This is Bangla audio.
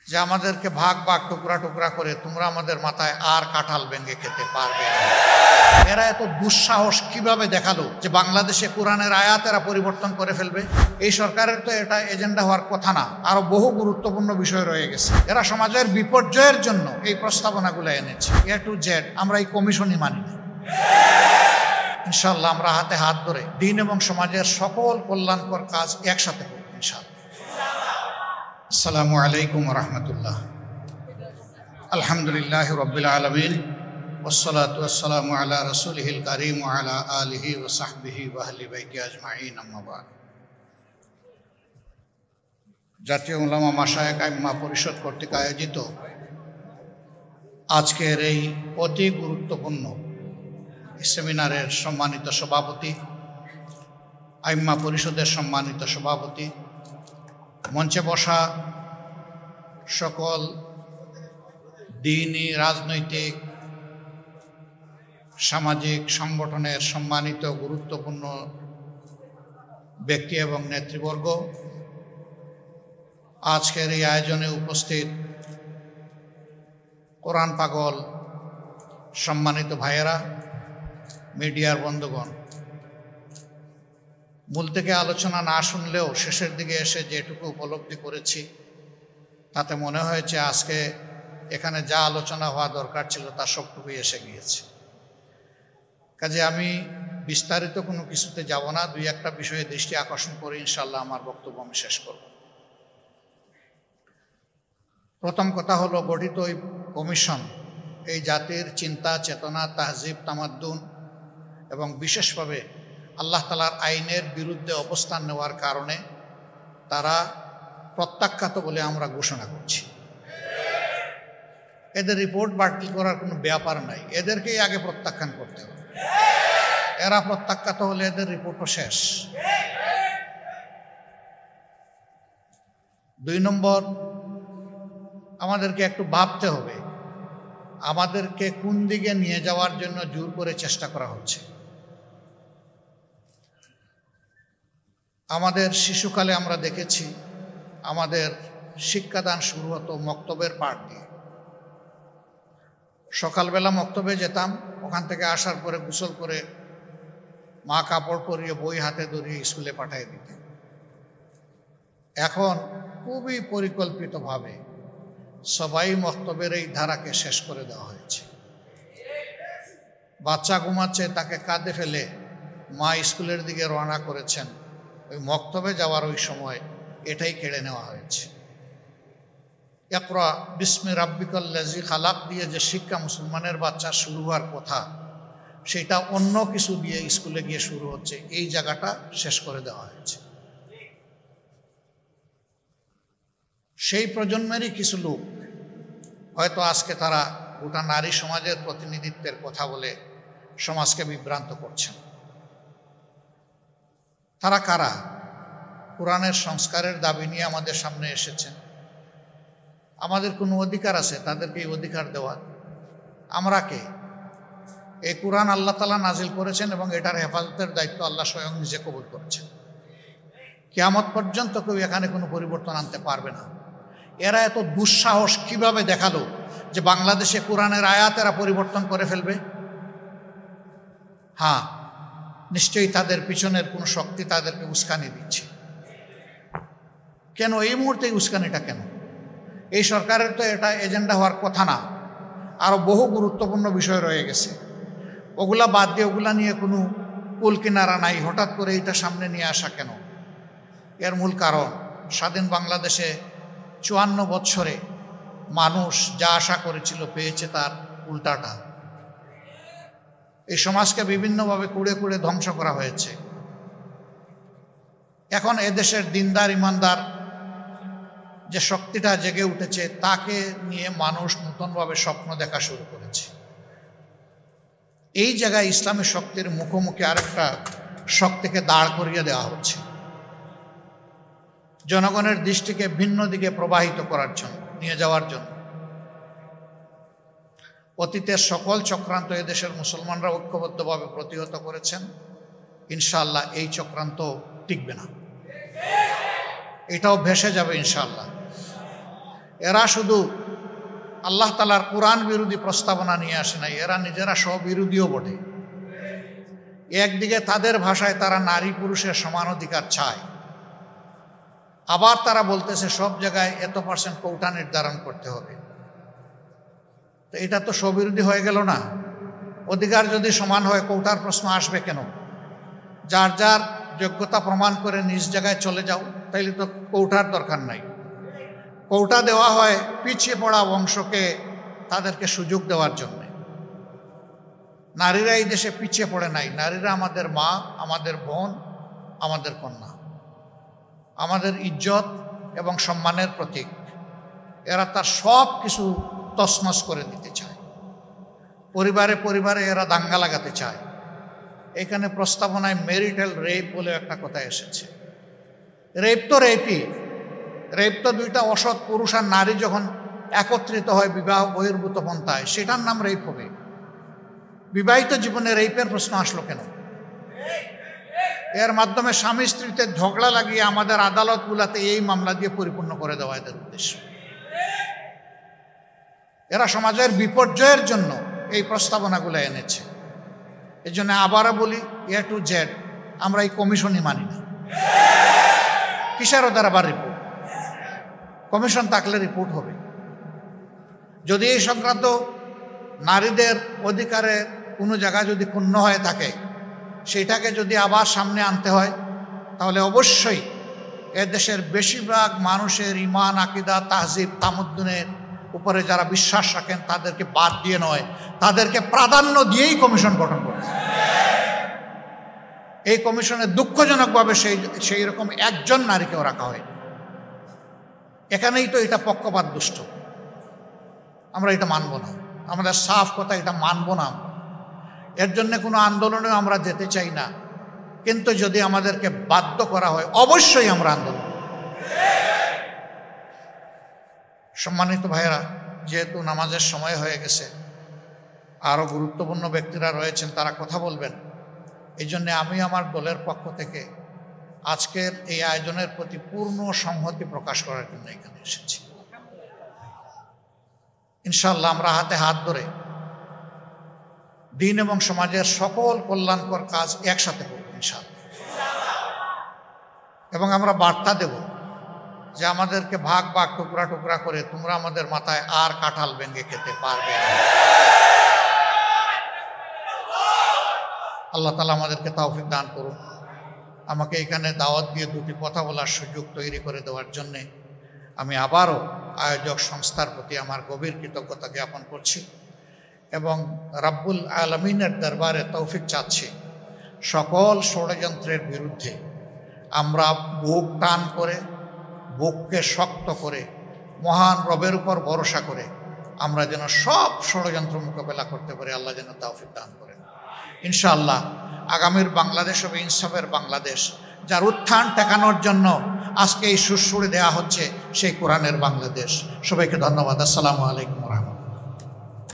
যে আমাদেরকে ভাগ ভাগ টুকরা টুকরা করে তোমরা আমাদের মাথায় আর কাঁঠাল ভেঙে খেতে পারবে না। এরা এত দুঃসাহস কিভাবে দেখালো যে বাংলাদেশে কোরআনের আয়াত এরা পরিবর্তন করে ফেলবে? এই সরকারের তো এটা এজেন্ডা হওয়ার কথা না, আরো বহু গুরুত্বপূর্ণ বিষয় রয়ে গেছে। এরা সমাজের বিপর্যয়ের জন্য এই প্রস্তাবনাগুলো এনেছে। এ টু জেড আমরা এই কমিশনই মানি না। ইনশাআল্লাহ আমরা হাতে হাত ধরে দিন এবং সমাজের সকল কল্যাণকর কাজ একসাথে করব ইনশাআল্লাহ। আসসালামু আলাইকুম ওয়া রাহমাতুল্লাহ। আলহামদুলিল্লাহি রাব্বিল আলামিন ওয়াসসালাতু ওয়াসসালামু আলা রাসূলিহিল কারীম ওয়া আলা আলিহি ওয়া সাহবিহি ওয়া আহলি বাইতি আজমাইন, আম্মা বাদ। জাতীয় উলামা মাশায়েখ আইম্মা পরিষদ কর্তৃক আয়োজিত আজকের এই অতি গুরুত্বপূর্ণ সেমিনারের সম্মানিত সভাপতি, আইম্মা পরিষদের সম্মানিত সভাপতি, মঞ্চে বসা সকল দ্বীনি, রাজনৈতিক, সামাজিক সংগঠনের সম্মানিত গুরুত্বপূর্ণ ব্যক্তি এবং নেতৃবর্গ, আজকের এই আয়োজনে উপস্থিত কোরআন পাগল সম্মানিত ভাইয়েরা, মিডিয়ার বন্ধুগণ, মূল থেকে আলোচনা না শুনলেও শেষের দিকে এসে যেটুকু উপলব্ধি করেছি তাতে মনে হয়েছে আজকে এখানে যা আলোচনা হওয়া দরকার ছিল তা সবটুকুই এসে গিয়েছে। কাজে আমি বিস্তারিত কোনো কিছুতে যাব না, দুই একটা বিষয়ে দৃষ্টি আকর্ষণ করে ইনশাআল্লাহ আমার বক্তব্য আমি শেষ করব। প্রথম কথা হলো, গঠিত এই কমিশন এই জাতির চিন্তা, চেতনা, তাহজিব, তামাদ্দুন এবং বিশেষভাবে আল্লাহ তাআলার আইনের বিরুদ্ধে অবস্থান নেওয়ার কারণে তারা প্রত্যাখ্যাত বলে আমরা ঘোষণা করছি। এদের রিপোর্ট বাতিল করার কোনো ব্যাপার নাই, এদেরকেই আগে প্রত্যাখ্যান করতে হবে। এরা প্রত্যাখ্যাত হলে এদের রিপোর্টও শেষ। 2 নম্বর, আমাদেরকে একটু ভাবতে হবে আমাদেরকে কোন দিকে নিয়ে যাওয়ার জন্য জোর করে চেষ্টা করা হচ্ছে। আমাদের শিশুকালে আমরা দেখেছি আমাদের শিক্ষাদান শুরু হতো মক্তবের পাঠ দিয়ে। সকালবেলা মক্তবে যেতাম, ওখান থেকে আসার পরে গোসল করে মা কাপড় পরিয়ে বই হাতে ধরিয়ে স্কুলে পাঠিয়ে দিতেন। এখন খুবই পরিকল্পিতভাবে সবাই মক্তবের এই ধারাকে শেষ করে দেওয়া হয়েছে। বাচ্চা ঘুমাচ্ছে, তাকে কাঁধে ফেলে মা স্কুলের দিকে রওনা করেছেন, ওই মক্তবে যাওয়ার ওই সময় এটাই কেড়ে নেওয়া হয়েছে। ইকরা বিস্মি রাব্বিকাল্লাযী খালাক দিয়ে যে শিক্ষা মুসলমানের বাচ্চা শুরু হওয়ার কথা, সেটা অন্য কিছু দিয়ে স্কুলে গিয়ে শুরু হচ্ছে। এই জায়গাটা শেষ করে দেওয়া হয়েছে। সেই প্রজন্মেরই কিছু লোক হয়তো আজকে তারা গোটা নারী সমাজের প্রতিনিধিত্বের কথা বলে সমাজকে বিভ্রান্ত করছেন। তারা কারা? কোরআনের সংস্কারের দাবি নিয়ে আমাদের সামনে এসেছেন। আমাদের কোনো অধিকার আছে তাদেরকে এই অধিকার দেওয়ার? আমরা কে? এই কোরআন আল্লাহ তাআলা নাজিল করেছেন এবং এটার হেফাজতের দায়িত্ব আল্লাহ স্বয়ং নিজে কবুল করেছেন। কিয়ামত পর্যন্ত কেউ এখানে কোনো পরিবর্তন আনতে পারবে না। এরা এত দুঃসাহস কিভাবে দেখালো যে বাংলাদেশে কোরআনের আয়াত এরা পরিবর্তন করে ফেলবে? হ্যাঁ, নিশ্চয়ই তাদের পিছনের কোনো শক্তি তাদেরকে উস্কানি দিচ্ছে। কেন এই মুহূর্তে উস্কানিটা কেন? এই সরকারের তো এটা এজেন্ডা হওয়ার কথা না, আরো বহু গুরুত্বপূর্ণ বিষয় রয়ে গেছে। ওগুলা বাদ দিয়ে ওগুলা নিয়ে কোনো কুল কিনারা নাই, হঠাৎ করে এটা সামনে নিয়ে আসা কেন? এর মূল কারণ, স্বাধীন বাংলাদেশে 54 বছরে মানুষ যা আশা করেছিল পেয়েছে তার উল্টাটা। এই সমাজকে বিভিন্নভাবে কুড়ে কুড়ে ধ্বংস করা হয়েছে। এখন এদেশের দিনদার ইমানদার যে শক্তিটা জেগে উঠেছে তাকে নিয়ে মানুষ নতুনভাবে স্বপ্ন দেখা শুরু করেছে। এই জায়গায় ইসলামী শক্তির মুখোমুখি আরেকটা শক্তিকে দাঁড় করিয়ে দেওয়া হচ্ছে, জনগণের দৃষ্টিকে ভিন্ন দিকে প্রবাহিত করার জন্য, নিয়ে যাওয়ার জন্য। অতীতের সকল চক্রান্ত এদেশের মুসলমানরা ঐক্যবদ্ধভাবে প্রতিহত করেছেন। ইনশাআল্লাহ এই চক্রান্ত টিকবে না, এটাও ভেসে যাবে ইনশাআল্লাহ। এরা শুধু আল্লাহ তাআলার কোরআন বিরোধী প্রস্তাবনা নিয়ে আসে নাই, এরা নিজেরা স্ববিরোধীও বটে। একদিকে তাদের ভাষায় তারা নারী পুরুষের সমান অধিকার চায়, আবার তারা বলতেছে সব জায়গায় এত% কোটা নির্ধারণ করতে হবে। তো এটা তো স্ববিরোধী হয়ে গেল না? অধিকার যদি সমান হয় কোটার প্রশ্ন আসবে কেন? যার যার যোগ্যতা প্রমাণ করে নিজ জায়গায় চলে যাও, তাইলে তো কোটার দরকার নাই। কোটা দেওয়া হয় পিছিয়ে পড়া বংশকে তাদেরকে সুযোগ দেওয়ার জন্য। নারীরা এই দেশে পিছিয়ে পড়ে নাই। নারীরা আমাদের মা, আমাদের বোন, আমাদের কন্যা, আমাদের ইজ্জত এবং সম্মানের প্রতীক। এরা তার সব কিছু তছনছ করে দিতে চায়। পরিবারে পরিবারে এরা দাঙ্গা লাগাতে চায়। এখানে প্রস্তাবনায় ম্যারিটাল রেপ বলে একটা কথা এসেছে। রেপ তো রেপই, রেপ তো দুইটা অসৎ পুরুষ আর নারী যখন একত্রিত হয় বিবাহ বহির্ভূত পন্থায়, সেটার নাম রেপ হবে। বিবাহিত জীবনে রেপের প্রশ্ন আসলো কেন? এর মাধ্যমে স্বামী স্ত্রীতে ঝগড়া লাগিয়ে আমাদের আদালতগুলোতে এই মামলা দিয়ে পরিপূর্ণ করে দেওয়া এদের উদ্দেশ্য। এরা সমাজের বিপর্যয়ের জন্য এই প্রস্তাবনাগুলো এনেছে। এই জন্য আবারও বলি, A to Z আমরা এই কমিশনই মানি না। কিসের ওদের আবার রিপোর্ট? কমিশন থাকলে রিপোর্ট হবে। যদি এই সংক্রান্ত নারীদের অধিকারের কোনো জায়গায় যদি ক্ষুণ্ণ হয়ে থাকে, সেইটাকে যদি আবার সামনে আনতে হয়, তাহলে অবশ্যই দেশের বেশিরভাগ মানুষের ইমান, আকিদা, তাহজিব, তামুদ্দুনের উপরে যারা বিশ্বাস রাখেন তাদেরকে বাদ দিয়ে নয়, তাদেরকে প্রাধান্য দিয়েই কমিশন গঠন করবে। এই কমিশনে দুঃখজনকভাবে সেই রকম একজন নারীকেও রাখা হয়। এখানেই তো এটা পক্ষপাত দুষ্ট। আমরা এটা মানব না, আমাদের সাফ কথা, এটা মানব না। এর জন্য কোনো আন্দোলনেও আমরা যেতে চাই না, কিন্তু যদি আমাদেরকে বাধ্য করা হয় অবশ্যই আমরা আন্দোলন। সম্মানিত ভাইয়েরা, যেহেতু নামাজের সময় হয়ে গেছে, আরও গুরুত্বপূর্ণ ব্যক্তিরা রয়েছেন, তারা কথা বলবেন। এই জন্যে আমি আমার দলের পক্ষ থেকে আজকের এই আয়োজনের প্রতি পূর্ণ সংহতি প্রকাশ করার জন্য এখানে এসেছি। ইনশাআল্লাহ আমরা হাতে হাত ধরে দিন এবং সমাজের সকল কল্যাণকর কাজ একসাথে করব ইনশাআল্লাহ। এবং আমরা বার্তা দেব যে আমাদেরকে ভাগ ভাগ টুকরা টুকরা করে তোমরা আমাদের মাথায় আর কাঁঠাল ভেঙে খেতে পারবে না। আল্লাহ তাআলা আমাদেরকে তৌফিক দান করুন। আমাকে এখানে দাওয়াত দিয়ে দুটি কথা বলার সুযোগ তৈরি করে দেওয়ার জন্যে আমি আবারও আয়োজক সংস্থার প্রতি আমার গভীর কৃতজ্ঞতা জ্ঞাপন করছি এবং রাব্বুল আলামিনের দরবারে তৌফিক চাচ্ছি সকল ষড়যন্ত্রের বিরুদ্ধে আমরা বুক টান করে, বুককে শক্ত করে, মহান রবের উপর ভরসা করে আমরা যেন সব ষড়যন্ত্র মোকাবেলা করতে পারি। আল্লাহ যেন তৌফিক দান করেন। ইনশাআল্লাহ আগামীর বাংলাদেশ হবে ইনসাফের বাংলাদেশ, যার উত্থান ঠেকানোর জন্য আজকে এই সুরসুরি দেওয়া হচ্ছে সেই কোরআনের বাংলাদেশ। সবাইকে ধন্যবাদ। আসসালামু আলাইকুম ওয়া রাহমাতুল্লাহ।